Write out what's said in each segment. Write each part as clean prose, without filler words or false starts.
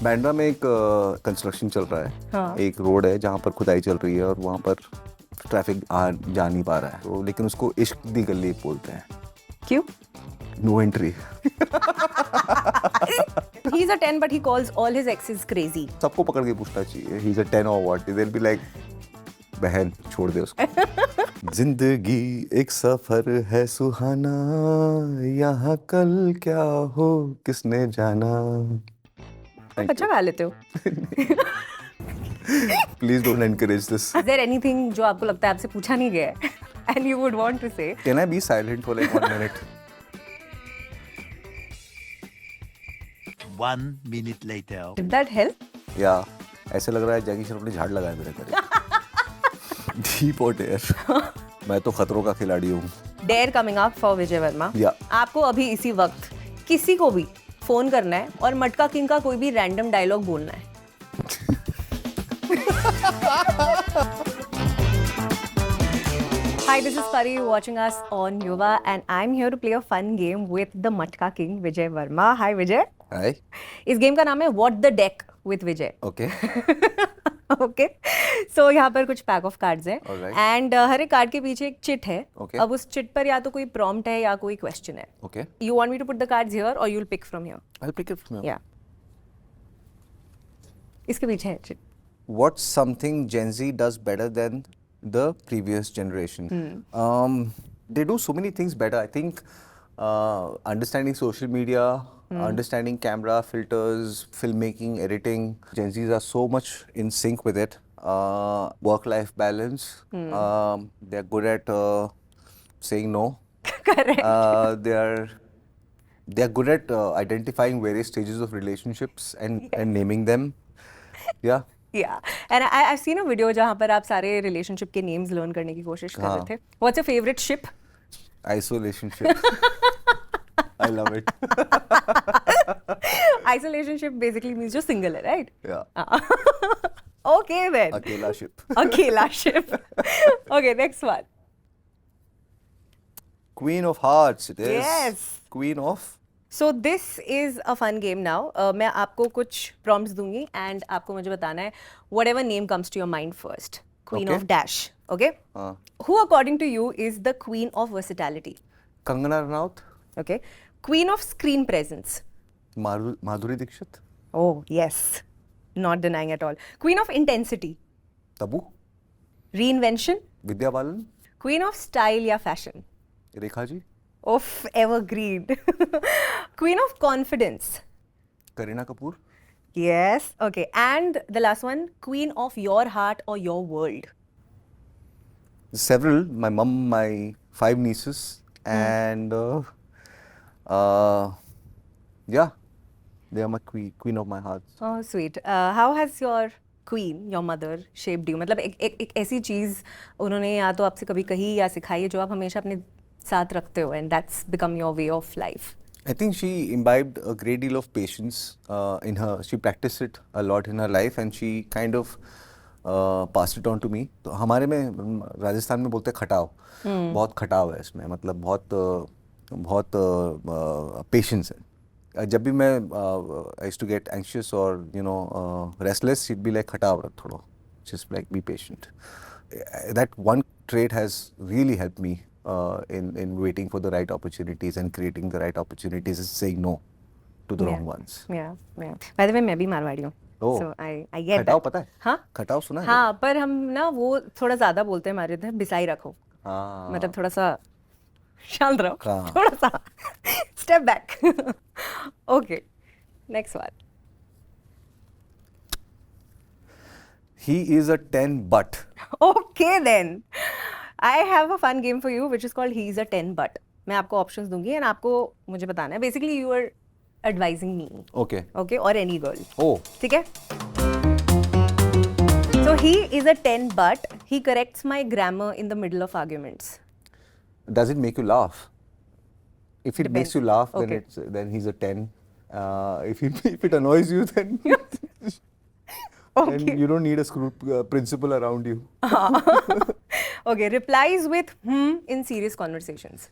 बैंड्रा में एक कंस्ट्रक्शन चल रहा है। हाँ। एक रोड है जहाँ पर खुदाई चल रही है और वहाँ पर ट्रैफिक जा नहीं पा रहा है, तो लेकिन उसको इश्क दी गली बोलते हैं। क्यों? No entry. He's a 10 but he calls all his exes crazy. सबको पकड़ के पूछना चाहिए he's a 10 or what, they'll be like बहन छोड़ दे उसको। जिंदगी एक सफर है सुहाना, यहाँ कल क्या हो किसने जाना। आप अच्छा गा लेते हो। Please don't encourage this. Is there anything जो आपको लगता है आपसे पूछा नहीं गया है and you would want to say? Can I be silent for like 1 minute? 1 minute later. Did that help? या ऐसे लग रहा है जैकी श्रॉफ ने झाड़ लगाया मेरे घर। Deep hot air. मैं तो खतरों का खिलाड़ी हूँ। Dare coming up for विजय वर्मा। या आपको अभी इसी वक्त किसी को भी फोन करना है और मटका किंग का कोई भी रैंडम डायलॉग बोलना है। Hi, this is Pari watching us on Yuva and I'm here to play a fun game with the Matka King Vijay Verma. Hi Vijay. हाय। इस गेम का नाम है What the Deck with Vijay. Okay. Okay so यहाँ पर कुछ pack of cards हैं Alright. And हर एक card के पीछे एक चिट है। Okay. अब उस चिट पर या तो कोई प्रॉम्प्ट है या कोई क्वेश्चन है। Okay. You want me to put the cards here और you will pick from here. I'll pick it from here. या इसके पीछे है चिट। What's something Gen Z does better than the previous generation? They do so many things better. I think understanding social media, understanding camera, filters, filmmaking, editing. Gen Zs are so much in sync with it. Work-life balance. They're good at saying no. Correct. They're good at identifying various stages of relationships and naming them. Yeah. या and I seen a video जहाँ पर आप सारे relationship के names learn करने की कोशिश कर रहे थे। What's your favourite ship? Isolationship. I love it. Isolationship basically means जो सिंगल है, right? Yeah. Okay then Akela ship. अकेला ship. Okay next one. Queen of Hearts. It is. Yes. Queen of. So this is a fun game now. मैं आपको कुछ prompts दूंगी and आपको मुझे बताना है whatever name comes to your mind first. Queen Okay. Of dash. Okay who according to you is the queen of versatility? Kangana Ranaut. Okay queen of screen presence? Madhuri Dixit. Oh yes, not denying at all. Queen of intensity? Tabu. Reinvention? Vidya Balan. Queen of style या fashion? Rekha ji. Of evergreen. Queen of confidence? Kareena Kapoor. Yes. Okay. And the last one, queen of your heart or your world? Several. My mum, my 5 nieces, and yeah, they are my queen of my heart. Oh, sweet. How has your queen, your mother, shaped you? मतलब एक ऐसी चीज़ उन्होंने या तो आपसे कभी कही या सिखाई है जो आप हमेशा अपने साथ रखते हो and that's become your way of life. I think she imbibed a great deal of patience in her. She practiced it a lot in her life, and she kind of passed it on to me. तो हमारे में राजस्थान में बोलते हैं खटाव। बहुत खटाव है इसमें, मतलब बहुत पेशेंस है। जब भी मैं I used to get anxious or restless, she'd be like Khatav रख थोड़ा, just like be patient. That one trait has really helped me in waiting for the right opportunities and creating the right opportunities and saying no to the wrong ones. Yeah, yeah. By the way, मैं भी मारवाड़ी हूँ. Oh. So I get Khatav that. पता है? हाँ? खटाव सुना है? हाँ, पर हम ना वो थोड़ा ज़्यादा बोलते हैं हमारे इधर, बिसाई रखो। हाँ। मतलब थोड़ा सा शांत रहो, हाँ। थोड़ा सा step back. Okay next one. He is a 10 but. Okay then. I have a fun game for you which is called He's a 10 but. मैं आपको ऑप्शंस दूंगी एंड आपको मुझे बताना है। Basically you are advising me, Okay. Okay, और any girl, Oh. ठीक है? So he is a 10 but he corrects my grammar in the middle of arguments. Does it make you laugh? If it makes you laugh, Okay. then he's a 10. If it annoys you, then then you don't need a principal around you. Okay, replies with in serious conversations.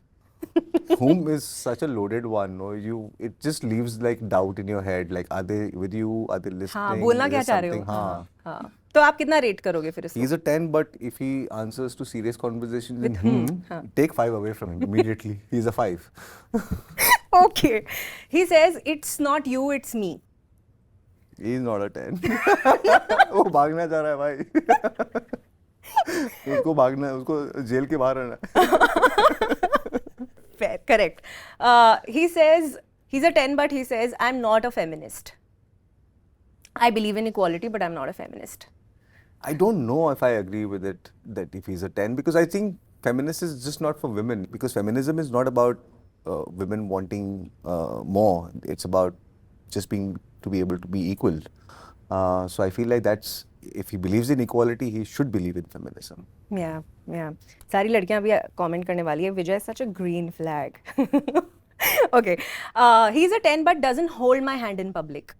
Whom is such a loaded one. No, it just leaves like doubt in your head. Like, are they with you? Are they हाँ listening? बोलना Is क्या there चाह रहे हो? something? हाँ हाँ. हाँ तो आप कितना रेट करोगे फिर इसको? He's a 10, but if he answers to serious conversations With take 5 away from him immediately. He's a 5. Okay. He says it's not you, it's me. He's not a 10. वो भागना चाह रहा है भाई. उसको भागना है, उसको जेल के बाहर रहना है. Fair, correct. He says he's a 10, but he says I'm not a feminist. I believe in equality, but I'm not a feminist. I don't know if I agree with it that if he's a 10, because I think feminist is just not for women, because feminism is not about women wanting more. It's about just being to be able to be equal. So I feel like that's, if he believes in equality, he should believe in feminism. Yeah, yeah. सारी लड़कियां भी comment करने वाली है. Vijay is such a green flag. Okay. He's a 10, but doesn't hold my hand in public.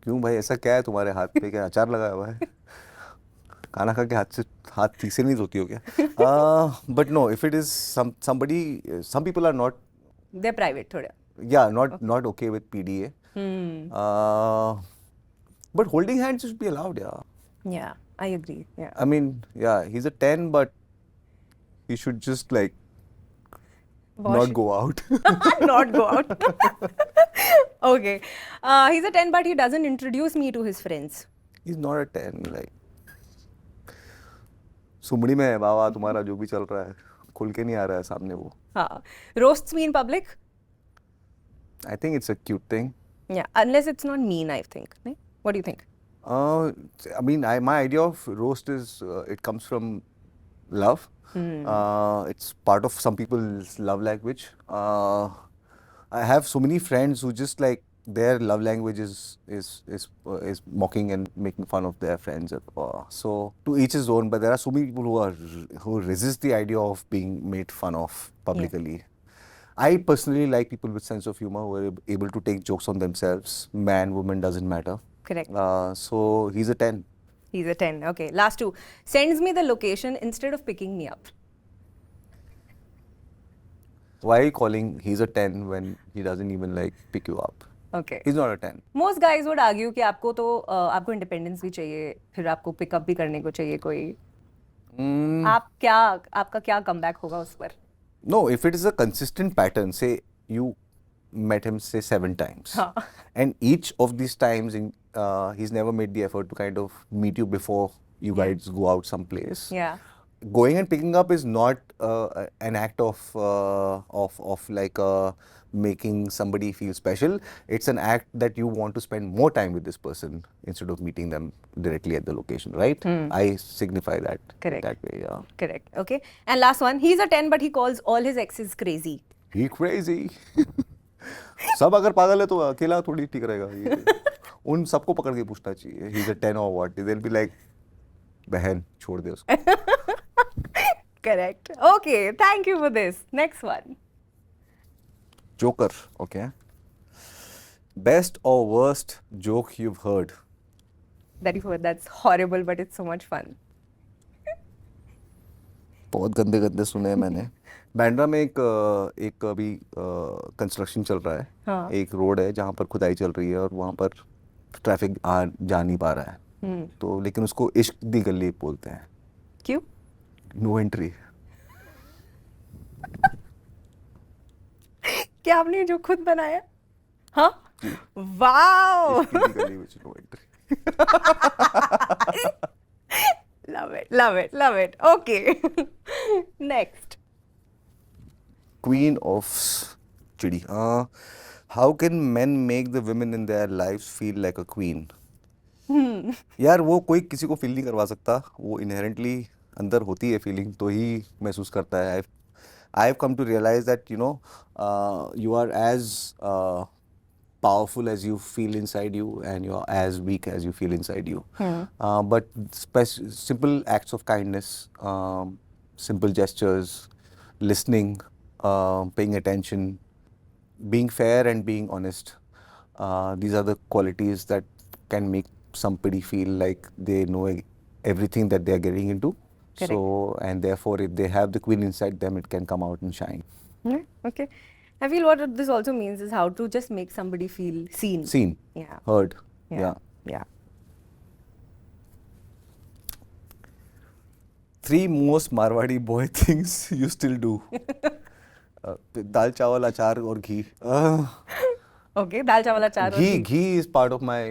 क्यों भाई, ऐसा क्या है तुम्हारे हाथ पे? क्या अचार लगाया हुआ है? खाना खा के हाथ ठीक से नहीं धोती हो क्या? But no, if it is somebody, some people are not, They're private थोड़ा. yeah, not okay with PDA. But holding hands should be allowed, yeah. Yeah, I agree. Yeah. I mean, yeah, he's a 10, but he should just like Wash not it. go out. Not go out. Okay. He's a 10, but he doesn't introduce me to his friends. He's not a 10, like. सुमड़ी में है बाबा तुम्हारा जो भी चल रहा है, खुल के नहीं आ रहा है सामने वो. हाँ. Roasts me in public? I think it's a cute thing. Yeah, unless it's not mean, I think. Right? What do you think? I mean, my idea of roast is it comes from love. It's part of some people's love language. I have so many friends who just like their love language is mocking and making fun of their friends. So to each his own. But there are so many people who resist the idea of being made fun of publicly. I personally like people with sense of humor who are able to take jokes on themselves. Man, woman, doesn't matter. Correct. So he's a 10. He's a 10. Okay, last two. Sends me the location instead of picking me up. Why are you calling he's a 10 when he doesn't even like pick you up? Okay. He's not a 10. Most guys would argue कि आपको तो आपको independence भी चाहिए, फिर आपको pickup भी करने को चाहिए कोई. आपका क्या कमबैक होगा उस पर? No, if it is a consistent pattern, say you met him say 7 times, and each of these times he's never made the effort to kind of meet you before you guys go out someplace. Yeah. Going and picking up is not an act of like making somebody feel special. It's an act that you want to spend more time with this person instead of meeting them directly at the location, right? I signify that. Correct. That way, yeah. Correct. Okay. And last one. He's a 10, but he calls all his exes crazy. He crazy. सब अगर पागल है तो अकेला थोड़ी ठीक रहेगा. ये उन सबको पकड़ के पूछना चाहिए. He's a 10 or what? They'll be like, बहन छोड़ दे उसको. Correct. Okay. Thank you for this. Next one. Joker, okay. Best or worst joke you've heard? That's horrible, but it's so much fun. बहुत गंदे गंदे सुने हैं मैंने. बैंड्रा में एक अभी कंस्ट्रक्शन चल रहा है. हाँ. एक रोड है जहाँ पर खुदाई चल रही है और वहाँ पर ट्रैफिक जा नहीं पा रहा है. तो लेकिन उसको इश्क दी गली बोलते हैं. क्यों? No entry. क्या आपने जो खुद बनाया? हाँ? वाओ! इश्क दी गली with no entry. Love it, love it, love it. Okay. Next. Queen of Chidi. How can men make the women in their lives feel like a queen? यार वो कोई किसी को फील नहीं करवा सकता. वो इनहेरेंटली अंदर होती है फीलिंग तो ही महसूस करता है. I've come to realize that you are as powerful as you feel inside you, and you are as weak as you feel inside you. But simple acts of kindness, simple gestures, listening, paying attention, being fair and being honest. These are the qualities that can make somebody feel like they know everything that they are getting into. Correct. So, and therefore, if they have the queen inside them, it can come out and shine. Yeah, okay. I feel what this also means is how to just make somebody feel seen. Seen, Yeah. heard. Yeah. Yeah. Yeah. 3 most Marwadi boy things you still do. दाल चावल अचार और घी. Okay. दाल चावल अचार और घी. Ghee is part of my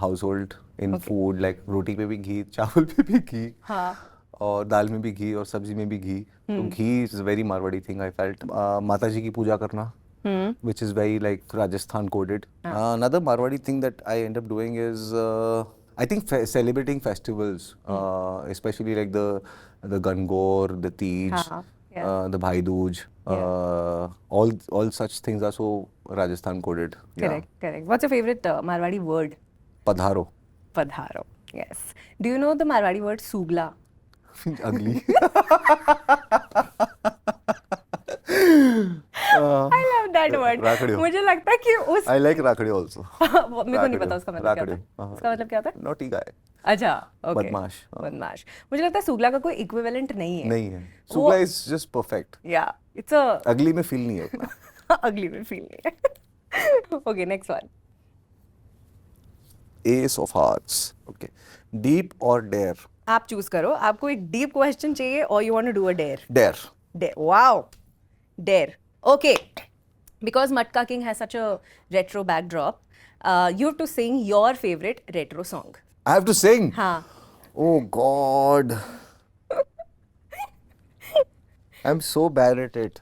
household in Okay. food. Like रोटी पे भी घी, चावल पे भी घी, हाँ. और दाल में भी घी और सब्जी में भी घी. तो घी is a very Marwadi thing I felt. माता जी की पूजा करना, which is very like Rajasthan coded. Another Marwadi thing that I end up doing is I think celebrating festivals, especially like the Gangor, the Teej, हाँ. Yeah. the Bhai Dooj. All such things are so Rajasthan coded. Correct. Correct. What's your favorite Marwadi word? Padharo. Padharo. Yes. Do you know the Marwadi word sugla? Ugly. I love that word. राखड़ियो. मुझे लगता है कि उस I like Rakadi also. मेरे को नहीं पता उसका मतलब क्या होता है. उसका मतलब क्या होता है? Naughty guy. अच्छा. Okay. बदमाश. बदमाश. मुझे लगता है सुगला का कोई इक्विवेलेंट नहीं है. नहीं है. Sugla is just perfect. Yeah. It's a Ugly में feel नहीं है उतना. ugly में feel नहीं है. Okay, next one. Ace of Hearts. Okay. Deep or dare? आप चूज करो. आपको एक डीप क्वेश्चन चाहिए और you want to do a dare. Dare. Dare. Wow. Dare. Okay. Because Matka King has such a retro backdrop, you have to sing your favorite retro song. I have to sing. हाँ. Oh God. I'm so bad at it.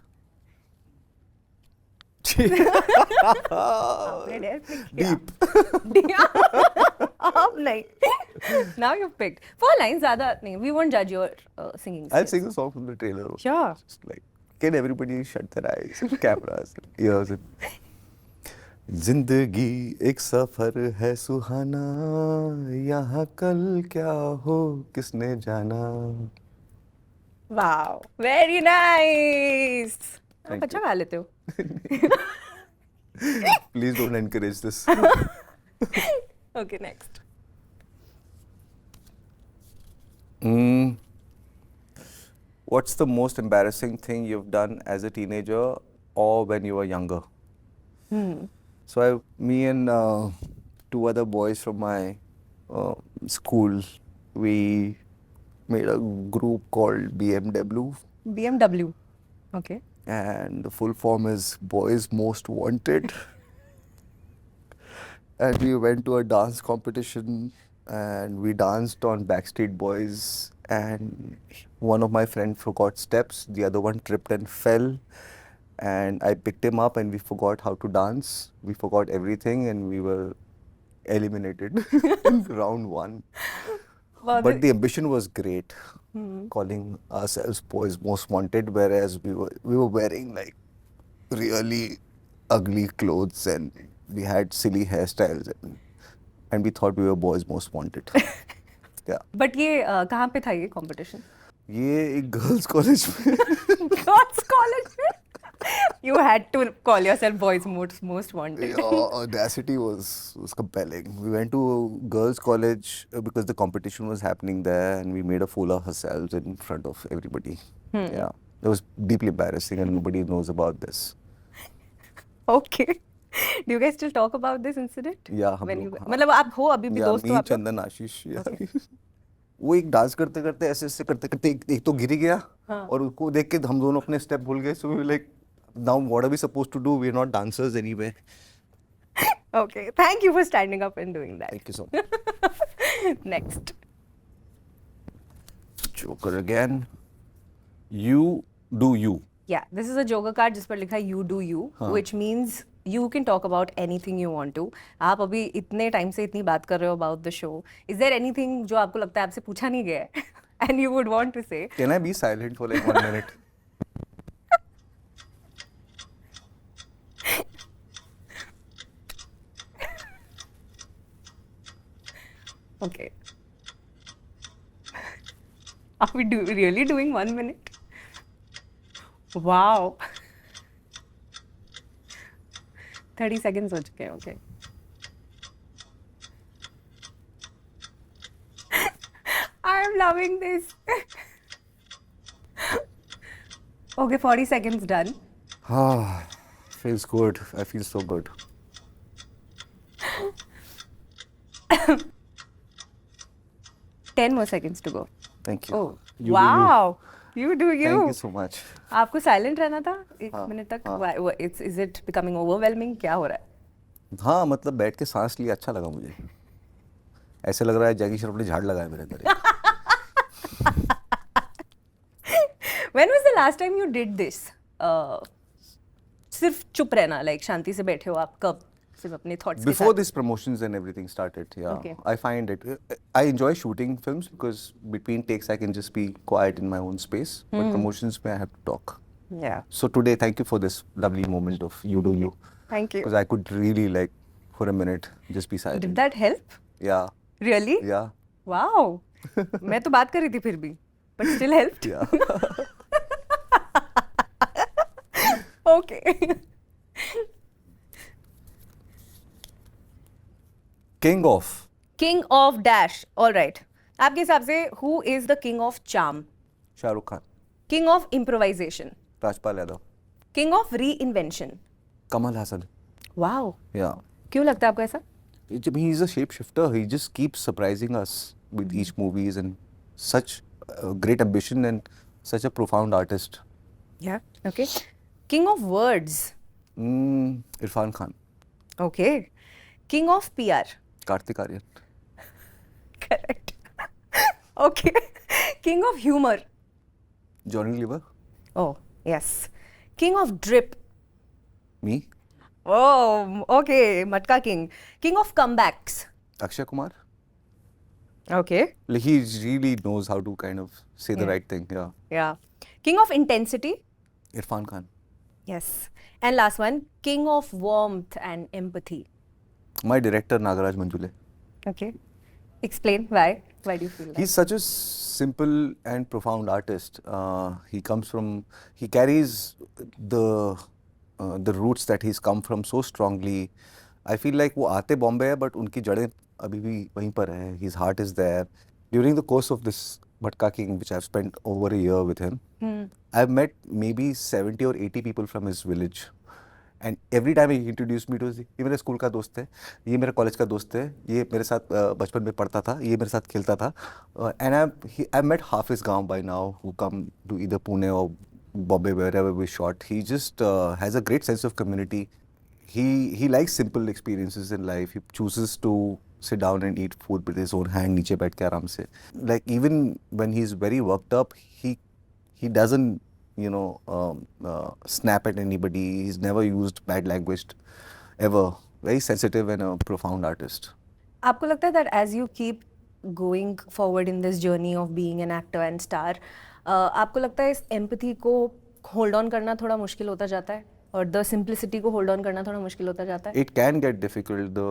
आपने dare pick किया. Deep. अब नहीं. Now you've picked. 4 lines ज़्यादा नहीं. We won't judge your singing I'll skills. sing the song from the trailer. Sure. Just like, can everybody shut their eyes, cameras, ears? जिंदगी एक सफर है सुहाना, यहाँ कल क्या हो किसने जाना. Wow. Very nice. आप Thank अच्छा गा लेते हो. Please don't encourage this. Okay, next. What's the most embarrassing thing you've done as a teenager or when you were younger? So me and 2 other boys from my school, we made a group called BMW, BMW. Okay. and the full form is Boys Most Wanted. And we went to a dance competition and we danced on Backstreet Boys, and one of my friends forgot steps, the other one tripped and fell, and I picked him up and we forgot how to dance. We forgot everything and we were eliminated in round 1. Wow, But the ambition was great, calling ourselves Boys Most Wanted, whereas we were wearing like really ugly clothes and we had silly hairstyles, and we thought we were Boys Most Wanted. Yeah. But ये कहाँ पे था ये competition? ये एक girls college में. Girls college में? You had to call yourself boys most wanted. Audacity was compelling. We went to girls college because the competition was happening there, and we made a fool of ourselves in front of everybody. Yeah, it was deeply embarrassing, and nobody knows about this. Okay. Do you guys still talk about this incident? Yeah, हम When लोग, you हाँ. मतलब आप हो अभी भी Yeah, दोस्त हो me, आप लोग? चंदन, आशीष. Yeah. वो एक डांस करते करते ऐसे करते करते एक तो गिर गया, और उसको देख के हम दोनों अपने स्टेप भूल गए. So we were like, now what are we supposed to do? We are not dancers anyway. Okay. Thank you for standing up and doing that. Thank you so much. Next. Joker again. You do you. Yeah, this is a joker card जिस पर लिखा है you do you, which means you can talk about anything you want to. आप अभी इतने time से इतनी बात कर रहे हो about the show. Is there anything जो आपको लगता है आपसे पूछा नहीं गया है and you would want to say? Can I be silent for like 1 minute? Okay. Are we really doing 1 minute? Wow. 30 seconds हो चुके हैं. Okay. I am loving this. Okay, 40 seconds done. Ah, feels good. I feel so good. 10 more seconds to go. Thank you. Oh, You do you. wow. You do you. Thank you so much. आपको silent रहना था एक हाँ, minute तक. हाँ. Is it becoming overwhelming? क्या हो रहा है? हाँ, मतलब बैठ के सांस लिया अच्छा लगा मुझे. ऐसे लग रहा है जैकी श्रॉफ ने झाड़ लगाया मेरे अंदर एक. When was the last time you did this? सिर्फ चुप रहना, लाइक शांति से बैठे हो आप, कब? सिर्फ अपने थॉट्स के Before साथ. these promotions and everything started, yeah, Okay. I find it. I enjoy shooting films because between takes I can just be quiet in my own space. But promotions, I have to talk. Yeah. So today, thank you for this lovely moment of you do you. Thank you. Because I could really like for a minute just be silent. Did that help? Yeah, Really? yeah, Wow. मैं तो बात कर रही थी फिर भी, but still helped. yeah. Okay. King of King of dash. All right. आपके हिसाब से who is the king of charm? Shah Rukh Khan, King of improvisation? Rajpal Yadav, King of reinvention? Kamal Hassan. Wow. Yeah. क्यों लगता है आपको ऐसा? He's a shapeshifter. He just keeps surprising us with each movies and such great ambition and such a profound artist. Yeah. Okay. King of words? Irfan Khan, Okay. King of PR? Kartik Aaryan, Correct. Okay. King of humor? Johnny Lever, Oh, yes. King of drip? me, Oh, okay. Matka King. King of comebacks? Akshay Kumar. Okay. Like he really knows how to kind of say the Yeah. right thing. Yeah. Yeah. King of intensity? Irfan Khan, Yes. And last one, king of warmth and empathy. my director Nagaraj Manjule. Okay. Explain why. Why do you feel that? He's such a simple and profound artist. He carries the roots that he's come from so strongly. I feel like वो आते बॉम्बे है but उनकी जड़ें अभी भी वहीं पर है. His heart is there. During the course of this Matka King, which I've spent over a year with him, I've met maybe 70 or 80 people from his village. And every time he introduced me to, ये मेरे school का दोस्त है, ये मेरे college का दोस्त है, ये मेरे साथ बचपन में पढ़ता था, ये मेरे साथ खेलता था. And I've met half his गांव by now who come to either Pune or Bombay, wherever we shot. He just has a great sense of community. He likes simple experiences in life. He chooses to sit down and eat food with his own hand, नीचे बैठ के आराम से. Like even when he's very worked up, he doesn't snap at anybody. He's never used bad language ever. Very sensitive and a profound artist. आपको लगता है that as you keep going forward in this journey of being an actor and star, आपको लगता है इस empathy को hold on करना थोड़ा मुश्किल होता जाता है और the simplicity को hold on करना थोड़ा मुश्किल होता जाता है? It can get difficult the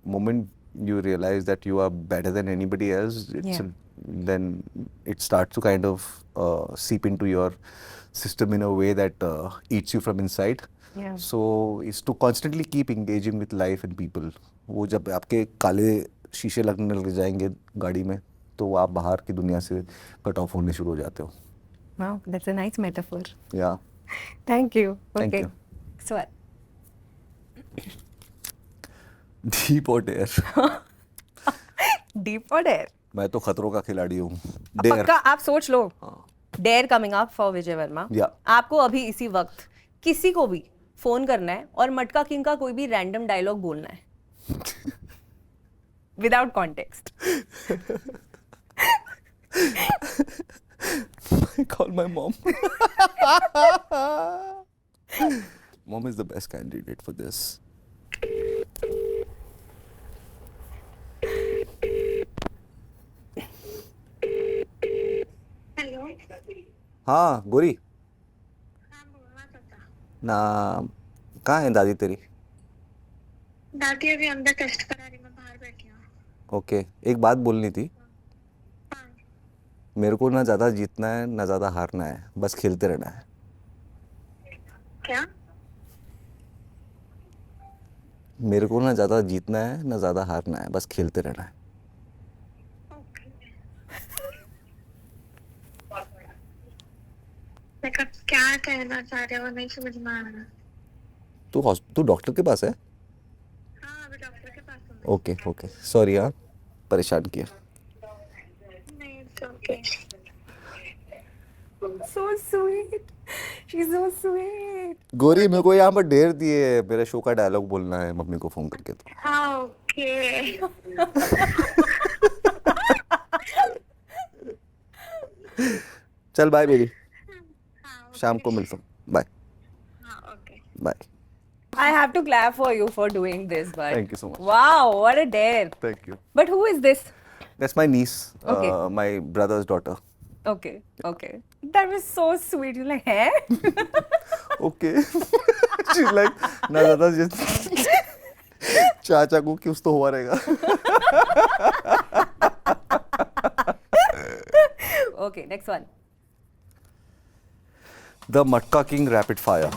moment you realize that you are better than anybody else. Then it starts to kind of seep into your system in a way that eats you from inside. Yeah. So it's to constantly keep engaging with life and people. वो जब आपके काले शीशे लगने लग जाएंगे गाड़ी में तो आप बाहर की दुनिया से कट ऑफ होने शुरू हो जाते हो. Wow, that's a nice metaphor. Yeah. Thank you. Thank Okay. you. So, Deep or dare? deep or dare? मैं तो खतरों का खिलाड़ी हूँ. पक्का आप सोच लो. हाँ. Dare coming up for Vijay Varma. Yeah. आपको अभी इसी वक्त किसी को भी फोन करना है और मटका किंग का कोई भी रैंडम डायलॉग बोलना है without context. I call my mom. Mom is the best candidate for this. Hello. हाँ गोरी. हाँ बोलना चाहता. ना कहाँ है दादी तेरी? दादी अभी अंदर टेस्ट करा रही, मैं बाहर बैठी हूँ. ओके एक बात बोलनी थी. हाँ. मेरे को ना ज़्यादा जीतना है ना ज़्यादा हारना है, बस खेलते रहना है. क्या? मेरे को ना ज़्यादा जीतना है ना ज़्यादा हारना है, बस खेलते रहना है. ओके. लाइक आप क्या कहना चाह रहे हो नहीं समझ में आ रहा। तू डॉक्टर के पास है? हाँ अभी डॉक्टर के पास हूँ ओके ओके, सॉरी यार, परेशान किया। मैं। नहीं it's okay. So sweet. She's so sweet. गोरी, मेरे को यहाँ पर ढेर दिए, मेरे शो का डायलॉग बोलना है मम्मी को फोन करके। तो हाँ ओके। चल बाय बेबी, हाँ शाम को मिलता हूँ, बाय हाँ okay. Bye. I have to clap for you for doing this, but Thank you so much. wow, what a dare. Thank you. But who is this? That's my niece, Okay. my brother's daughter. Okay, okay. That was so sweet. You're like, hey? Okay. She's like, ना ज़्यादा जिस चाचा को कुछ तो हुआ रहेगा। Okay, next one. The Matka King rapid fire.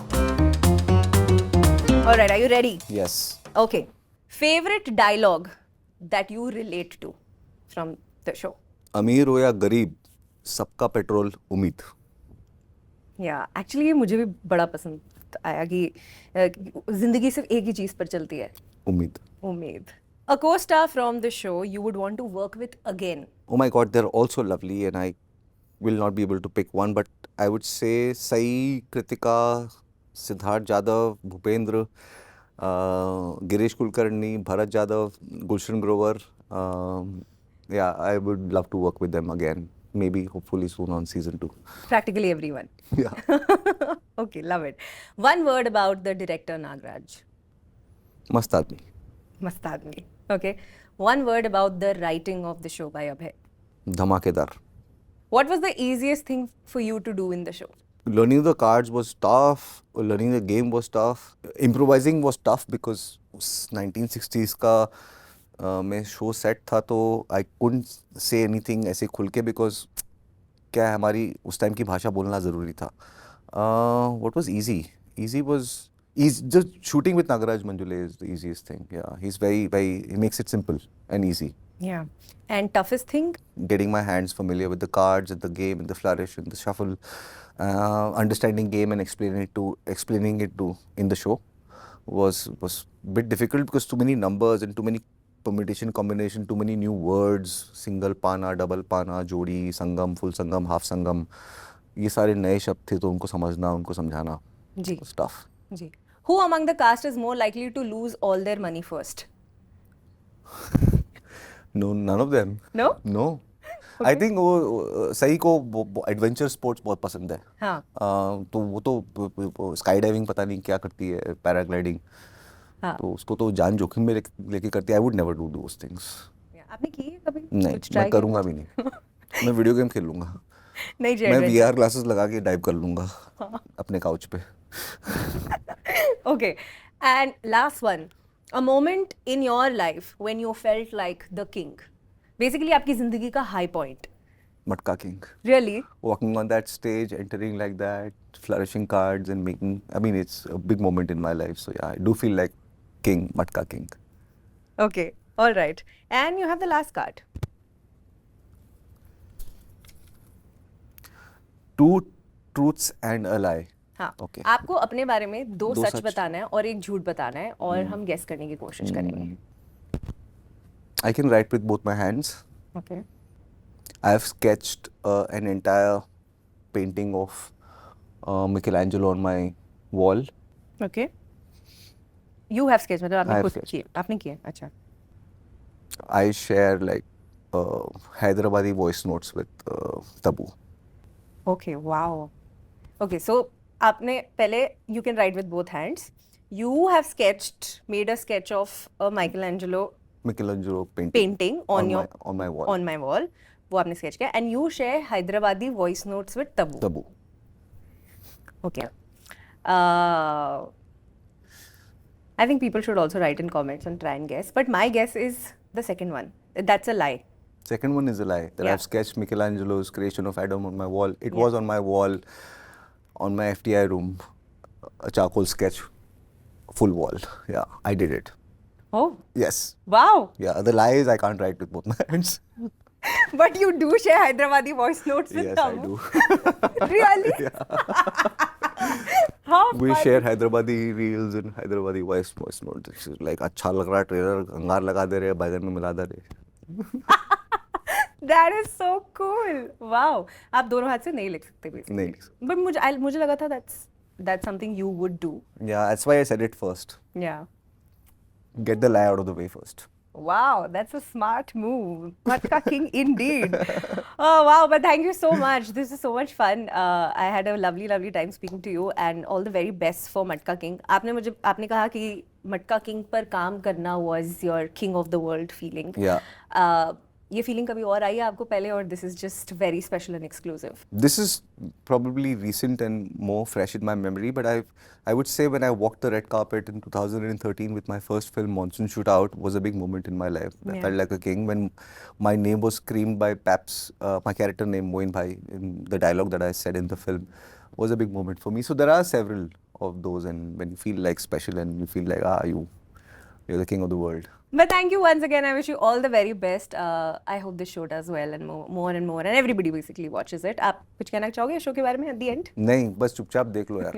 All right, are you ready? Yes. Okay. Favorite dialogue that you relate to from the show? अमीर हो या गरीब, सबका पेट्रोल उम्मीद। Yeah, actually ये मुझे भी बड़ा पसंद आया कि जिंदगी सिर्फ एक ही चीज पर चलती है, उम्मीद। उम्मीद. A co-star from the show you would want to work with again. Oh my God, they're also lovely, and I will not be able to pick one, but I would say Sai, Kritika, Siddharth Jadhav, Bhupendra, Girish Kulkarni, Bharat Jadhav, Gulshan Grover. Yeah, I would love to work with them again. Maybe, hopefully soon on season 2. Practically everyone. Yeah. Okay, love it. One word about the director Nagraj. Mast aadmi. Mast aadmi. Okay. One word about the writing of the show by Abhay. Dhamakedar. What was the easiest thing for you to do in the show? Learning the cards was tough. Learning the game was tough. Improvising was tough because 1960s का में show set था, तो I couldn't say anything ऐसे खुल के, because क्या है, हमारी उस टाइम की भाषा बोलना ज़रूरी था. What was easy was just shooting with Nagaraj Manjule is the easiest thing. Yeah, he's he makes it simple and easy. Yeah. And toughest thing? Getting my hands familiar with the cards and the game and the flourish and the shuffle, understanding game and explaining it to in the show was a bit difficult, because too many numbers and too many permutation combination, too many new words, single pana, double pana, jodi, sangam, full sangam, half sangam, ये सारे नए शब्द थे, तो उनको समझना, उनको समझाना जी. was tough. Ji. Who among the cast is more likely to lose all their money first? No, none of them. No? No. I think वो सही को एडवेंचर स्पोर्ट्स बहुत पसंद है. हाँ. तो वो तो स्काई डाइविंग पता नहीं क्या करती है, पैराग्लाइडिंग, हाँ. तो उसको तो जान जोखिम में लेके करती है. I would never do those things. आपने की है कभी? नहीं, कुछ try मैं करूँगा भी नहीं. मैं वीडियो गेम खेल लूँगा. नहीं जी. मैं VR ग्लासेस लगा के डाइव कर लूँगा अपने काउच पे. Okay. And last one. A moment in your life when you felt like the king. Basically आपकी जिंदगी का high point. मटका king. Really? Walking on that stage, entering like that, flourishing cards and making, I mean, it's a big moment in my life. So yeah, I do feel like king, Matka king. Okay. All right. And you have the last card. Two truths and a lie. हाँ. Okay. आपको अपने बारे में दो दो सच सच बताना है और एक झूठ बताना है, और हम गेस करने की कोशिश करेंगे. I can write with both my hands. Okay. I have sketched an entire painting of Michelangelo on my wall. Okay. You have sketched, मतलब I आपने have खुद sketched. किए. आपने किए. अच्छा. I share like Hyderabadi voice notes with Tabu. Okay. Wow. Okay. So आपने पहले you can write with both hands. You have made a sketch of a Michelangelo Michelangelo painting on my wall. On my wall. वो आपने sketch किया. And you share Hyderabadi voice notes with Tabu. Tabu. Okay. I think people should also write in comments and try and guess. But my guess is the second one. That's a lie. Second one is a lie. That Yeah. I've sketched Michelangelo's creation of Adam on my wall. It Yeah. was on my wall, on my FTI room, a charcoal sketch, full wall. Yeah, I did it. Oh. Yes. Wow. Yeah, the lie is I can't write with both my hands. But you do share Hyderabadi voice notes with Yes, I Tamu. do. Really? How We fun. share Hyderabadi reels and Hyderabadi voice notes. It's like अच्छा लग रहा trailer अंगार लगा दे रहे बैगन में मिला दे रहे. That is so cool. Wow. आप दोनों हाथ से नहीं लिख सकते basically. नहीं लिख But मुझे लगा था that's something you would do. Yeah, that's why I said it first. Yeah. Get the lie out of the way first. Wow, that's a smart move. Matka King indeed. Oh wow, but thank you so much. This is so much fun. I had a lovely time speaking to you and all the very best for Matka King. आपने कहा कि Matka King पर काम करना was your king of the world feeling. Yeah. ये feeling कभी और आई है आपको पहले और this is just very special and exclusive. This is probably recent and more fresh in my memory, but I would say when I walked the red carpet in 2013 with my first film, Monsoon Shootout, was a big moment in my life. I Yeah. felt like a king when my name was screamed by Paps, my character named Moin Bhai, in the dialogue that I said in the film, was a big moment for me. So there are several of those, and when you feel like special and you feel like, you're the king of the world. But thank you once again. I wish you all the very best. I hope this show does well and more and more, and everybody basically watches it. आप कुछ कहना चाहोगे show के बारे में at the end? नहीं, बस चुपचाप देख लो यार.